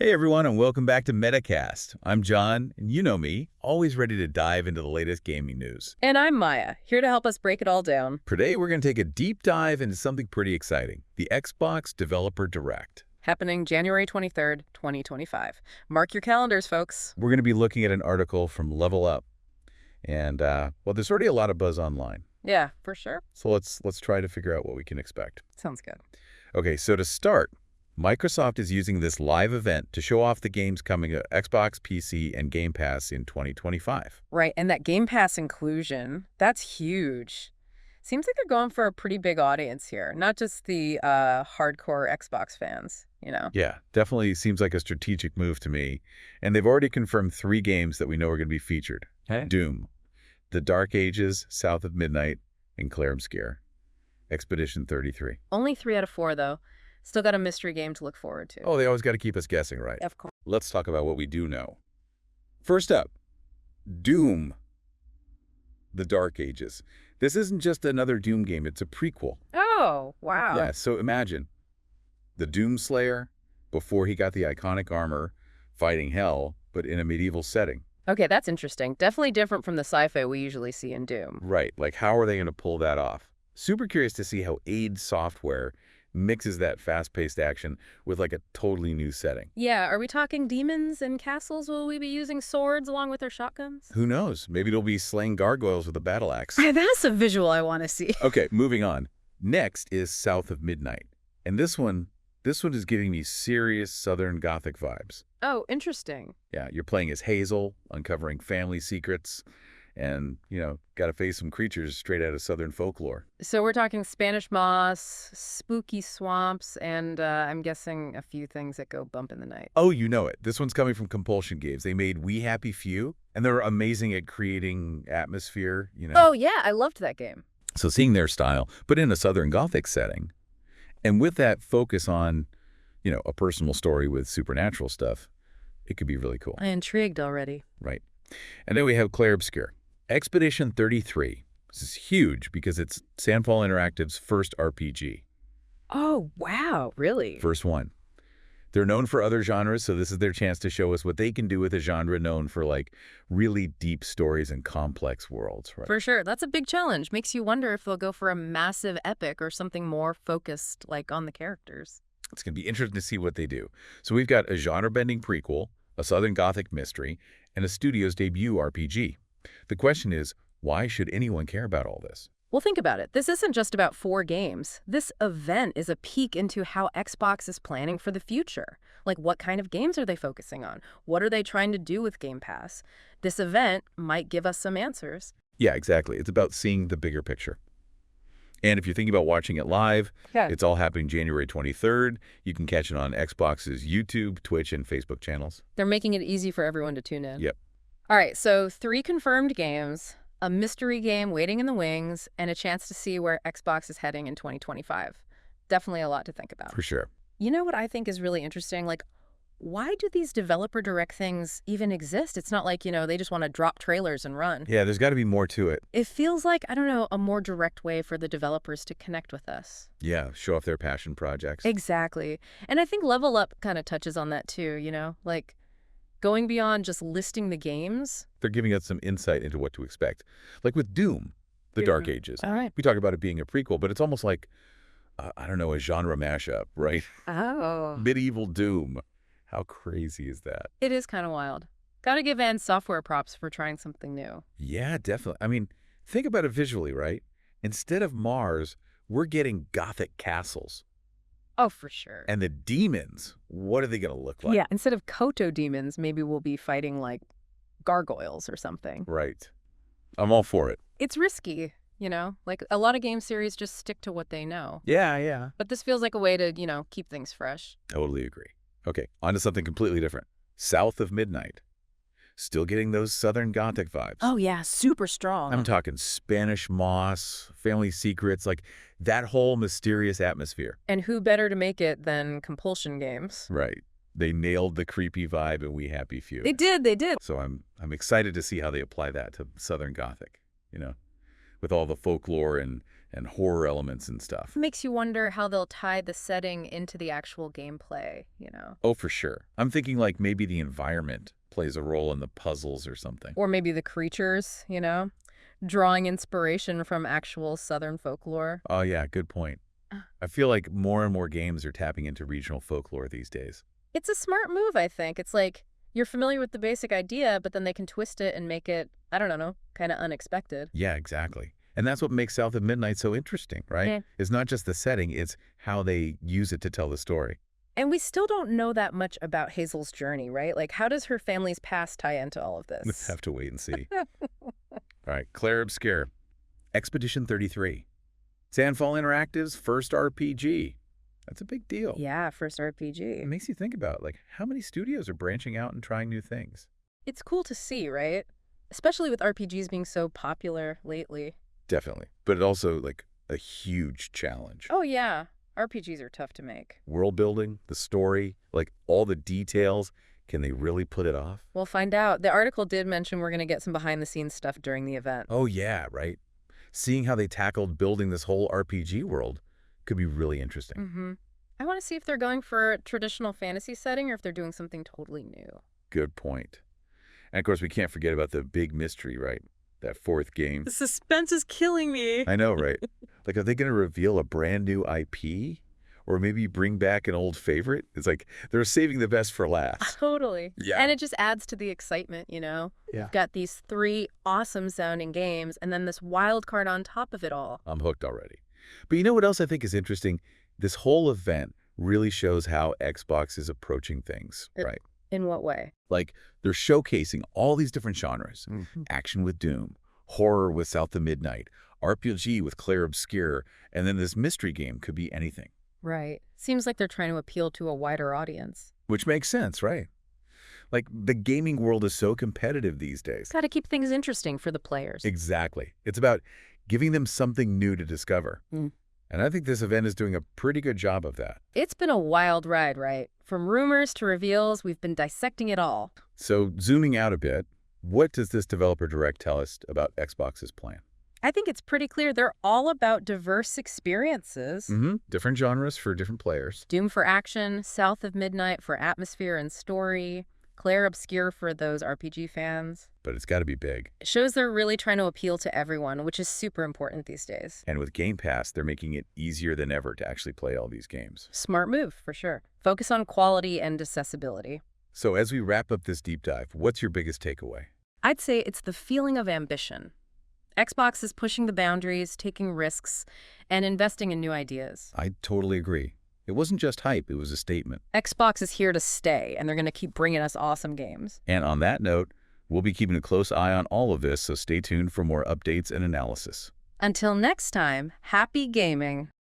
Hey everyone, and welcome back to MetaCast. I'm John, and you know me, always ready to dive into the latest gaming news. And I'm Maya, here to help us break it all down. Today we're going to take a deep dive into something pretty exciting, the Xbox Developer Direct. Happening January 23rd, 2025. Mark your calendars, folks. We're going to be looking at an article from Level Up, and well, there's already a lot of buzz online. Yeah, for sure. So let's try to figure out what we can expect. Sounds good. Okay, so to start, Microsoft is using this live event to show off the games coming to Xbox, PC, and Game Pass in 2025. Right, and that Game Pass inclusion, that's huge. Seems like they're going for a pretty big audience here, not just the hardcore Xbox fans, you know? Yeah, definitely seems like a strategic move to me. And they've already confirmed 3 games that we know are going to be featured. Okay. Doom, The Dark Ages, South of Midnight, and Clair Obscur. Expedition 33. Only 3 out of 4, though. Still got a mystery game to look forward to. Oh, they always got to keep us guessing, right? Of course. Let's talk about what we do know. First up, Doom, The Dark Ages. This isn't just another Doom game, it's a prequel. Oh, wow. Yeah, so imagine the Doom Slayer before he got the iconic armor fighting hell, but in a medieval setting. Okay, that's interesting. Definitely different from the sci-fi we usually see in Doom. Right, like how are they going to pull that off? Super curious to see how id Software mixes that fast-paced action with like a totally new setting. Yeah, are we talking demons and castles? Will we be using swords along with our shotguns? Who knows? Maybe it'll be slaying gargoyles with a battle axe. That's a visual I want to see. Okay, moving on. Next is South of Midnight. And this one is giving me serious Southern Gothic vibes. Oh, interesting. Yeah, you're playing as Hazel, uncovering family secrets, and, got to face some creatures straight out of Southern folklore. So we're talking Spanish moss, spooky swamps, and I'm guessing a few things that go bump in the night. Oh, you know it. This one's coming from Compulsion Games. They made We Happy Few, and they're amazing at creating atmosphere, Oh, yeah, I loved that game. So seeing their style, but in a Southern Gothic setting, and with that focus on, a personal story with supernatural stuff, it could be really cool. I'm intrigued already. Right. And then we have Clair Obscur. Expedition 33. This is huge because it's Sandfall Interactive's first RPG. Oh, wow, really? First one. They're known for other genres, so this is their chance to show us what they can do with a genre known for, like, really deep stories and complex worlds. Right? For sure. That's a big challenge. Makes you wonder if they'll go for a massive epic or something more focused, like, on the characters. It's going to be interesting to see what they do. So we've got a genre-bending prequel, a Southern Gothic mystery, and a studio's debut RPG. The question is, why should anyone care about all this? Well, think about it. This isn't just about 4 games. This event is a peek into how Xbox is planning for the future. Like, what kind of games are they focusing on? What are they trying to do with Game Pass? This event might give us some answers. Yeah, exactly. It's about seeing the bigger picture. And if you're thinking about watching it live, It's all happening January 23rd. You can catch it on Xbox's YouTube, Twitch, and Facebook channels. They're making it easy for everyone to tune in. Yep. All right, so 3 confirmed games, a mystery game waiting in the wings, and a chance to see where Xbox is heading in 2025. Definitely a lot to think about. For sure. You know what I think is really interesting? Like, why do these developer direct things even exist? It's not like, they just want to drop trailers and run. Yeah, there's got to be more to it. It feels like, I don't know, a more direct way for the developers to connect with us. Yeah, show off their passion projects. Exactly. And I think Level Up kind of touches on that too, like going beyond just listing the games. They're giving us some insight into what to expect. Like with Doom, The Dark Ages. All right. We talk about it being a prequel, but it's almost like, I don't know, a genre mashup, right? Oh. Medieval Doom. How crazy is that? It is kind of wild. Gotta give Ant Software props for trying something new. Yeah, definitely. I mean, think about it visually, right? Instead of Mars, we're getting Gothic castles. Oh, for sure. And the demons, what are they going to look like? Yeah, instead of Koto demons, maybe we'll be fighting like gargoyles or something. Right. I'm all for it. It's risky, like a lot of game series just stick to what they know. Yeah. But this feels like a way to, keep things fresh. Totally agree. Okay, on to something completely different. South of Midnight. Still getting those Southern Gothic vibes. Oh, yeah, super strong. I'm talking Spanish moss, family secrets, like that whole mysterious atmosphere. And who better to make it than Compulsion Games? Right. They nailed the creepy vibe in We Happy Few. They did. So I'm excited to see how they apply that to Southern Gothic, with all the folklore and and horror elements and stuff. It makes you wonder how they'll tie the setting into the actual gameplay, Oh, for sure. I'm thinking like maybe the environment plays a role in the puzzles or something. Or maybe the creatures, drawing inspiration from actual Southern folklore. Oh, yeah, good point. I feel like more and more games are tapping into regional folklore these days. It's a smart move, I think. It's like you're familiar with the basic idea, but then they can twist it and make it, I don't know, kind of unexpected. Yeah, exactly. And that's what makes South of Midnight so interesting, right? Yeah. It's not just the setting, it's how they use it to tell the story. And we still don't know that much about Hazel's journey, right? Like, how does her family's past tie into all of this? Let's have to wait and see. All right, Clair Obscur, Expedition 33. Sandfall Interactive's first RPG. That's a big deal. Yeah, first It RPG. makes you think about, like, how many studios are branching out and trying new things? It's cool to see, right? Especially with RPGs being so popular lately. Definitely. But it also, like, a huge challenge. Oh, yeah. RPGs are tough to make. World building, the story, like, all the details. Can they really put it off? We'll find out. The article did mention we're going to get some behind-the-scenes stuff during the event. Oh, yeah, right. Seeing how they tackled building this whole RPG world could be really interesting. Mm-hmm. I want to see if they're going for a traditional fantasy setting or if they're doing something totally new. Good point. And, of course, we can't forget about the big mystery, right? That fourth game. The suspense is killing me. I know, right? Like, are they going to reveal a brand new IP? Or maybe bring back an old favorite? It's like they're saving the best for last. Totally. Yeah. And it just adds to the excitement, Yeah. You've got these 3 awesome-sounding games and then this wild card on top of it all. I'm hooked already. But you know what else I think is interesting? This whole event really shows how Xbox is approaching things, right? In what way? Like, they're showcasing all these different genres. Action with Doom, horror with South of Midnight, RPG with Clair Obscur, and then this mystery game could be anything. Right. Seems like they're trying to appeal to a wider audience. Which makes sense, right? Like, the gaming world is so competitive these days. Got to keep things interesting for the players. Exactly. It's about giving them something new to discover. And I think this event is doing a pretty good job of that. It's been a wild ride, right? From rumors to reveals, we've been dissecting it all. So, zooming out a bit, what does this developer direct tell us about Xbox's plan? I think it's pretty clear they're all about diverse experiences. Different genres for different players. Doom for action, South of Midnight for atmosphere and story, Clair Obscur for those RPG fans. But it's got to be big. It shows they're really trying to appeal to everyone, which is super important these days. And with Game Pass, they're making it easier than ever to actually play all these games. Smart move, for sure. Focus on quality and accessibility. So as we wrap up this deep dive, what's your biggest takeaway? I'd say it's the feeling of ambition. Xbox is pushing the boundaries, taking risks, and investing in new ideas. I totally agree. It wasn't just hype, it was a statement. Xbox is here to stay, and they're going to keep bringing us awesome games. And on that note, we'll be keeping a close eye on all of this, so stay tuned for more updates and analysis. Until next time, happy gaming.